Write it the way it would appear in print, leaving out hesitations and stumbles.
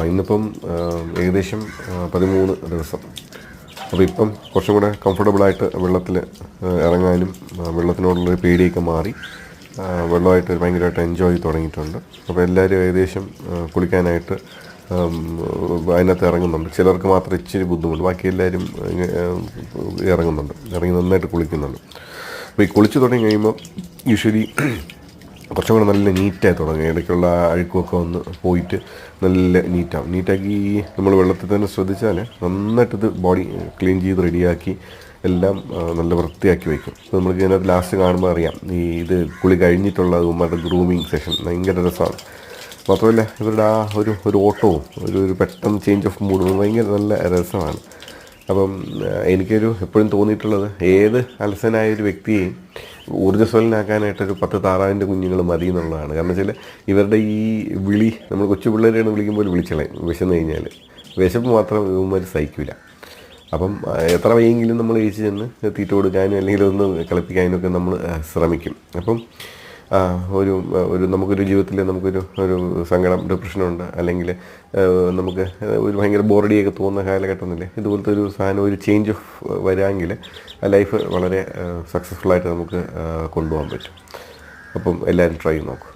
ഇന്നിപ്പം ഏകദേശം 13 ദിവസം. അപ്പോൾ ഇപ്പം കുറച്ചും കൂടെ കംഫർട്ടബിളായിട്ട് വെള്ളത്തിൽ ഇറങ്ങാനും വെള്ളത്തിനോടുള്ളൊരു പേടിയൊക്കെ മാറി വെള്ളമായിട്ട് ഭയങ്കരമായിട്ട് എൻജോയ് തുടങ്ങിയിട്ടുണ്ട്. അപ്പോൾ എല്ലാവരും ഏകദേശം കുളിക്കാനായിട്ട് അതിനകത്ത് ഇറങ്ങുന്നുണ്ട്. ചിലർക്ക് മാത്രം ഇച്ചിരി ബുദ്ധിമുട്ട്, ബാക്കി എല്ലാവരും ഇറങ്ങി നന്നായിട്ട് കുളിക്കുന്നുണ്ട്. അപ്പോൾ ഈ കുളിച്ച് തുടങ്ങി കഴിയുമ്പോൾ യൂഷ്വലി കുറച്ചും കൂടെ നല്ല നീറ്റായി തുടങ്ങും. ഇടയ്ക്കുള്ള അഴുക്കുമൊക്കെ ഒന്ന് പോയിട്ട് നല്ല നീറ്റാക്കി നമ്മൾ വെള്ളത്തിൽ തന്നെ ശ്രദ്ധിച്ചാൽ നന്നായിട്ടിത് ബോഡി ക്ലീൻ ചെയ്ത് റെഡിയാക്കി എല്ലാം നല്ല വൃത്തിയാക്കി വയ്ക്കും. അപ്പോൾ നമ്മൾക്ക് ഇതിനകത്ത് ലാസ്റ്റ് കാണുമ്പോൾ അറിയാം ഇത് കുളി കഴിഞ്ഞിട്ടുള്ള മറ്റേ ഗ്രൂമിങ് സെഷൻ ഭയങ്കര രസമാണ്. മാത്രമല്ല ഇവരുടെ ആ ഒരു ഓട്ടവും ഒരു പെട്ടെന്ന് ചേഞ്ച് ഓഫ് മൂഡും ഭയങ്കര നല്ല രസമാണ്. അപ്പം എനിക്കൊരു എപ്പോഴും തോന്നിയിട്ടുള്ളത് ഏത് അലസനായൊരു വ്യക്തിയെയും ഊർജ്ജസ്വലനാക്കാനായിട്ടൊരു 10 താറാവിൻ്റെ കുഞ്ഞുങ്ങൾ മതി എന്നുള്ളതാണ്. കാരണം വെച്ചാൽ ഇവരുടെ ഈ വിളി നമ്മൾ കൊച്ചു പിള്ളേരെയാണ് വിളിക്കുമ്പോൾ വിളിച്ചളയും. വിശന്ന് കഴിഞ്ഞാൽ വിശപ്പ് മാത്രം ഇവന്മാർ സഹിക്കില്ല. അപ്പം എത്ര വയ്യെങ്കിലും നമ്മൾ കഴിച്ച് ചെന്ന് തീറ്റ കൊടുക്കാനും അല്ലെങ്കിൽ ഒന്ന് കളിപ്പിക്കാനും ഒക്കെ നമ്മൾ ശ്രമിക്കും. അപ്പം നമുക്കൊരു ജീവിതത്തിൽ ഒരു സങ്കടം, ഡിപ്രഷനുണ്ട്, അല്ലെങ്കിൽ നമുക്ക് ഒരു ഭയങ്കര ബോറടിയൊക്കെ തോന്നുന്ന കാലഘട്ടമൊന്നുമില്ലേ, ഇതുപോലത്തെ ഒരു സാധനം ഒരു ചേഞ്ച് ഓഫ് വരാമെങ്കിൽ ലൈഫ് വളരെ സക്സസ്ഫുള്ളായിട്ട് നമുക്ക് കൊണ്ടുപോകാൻ പറ്റും. അപ്പം എല്ലാവരും ട്രൈ ചെയ്ത് നോക്കും.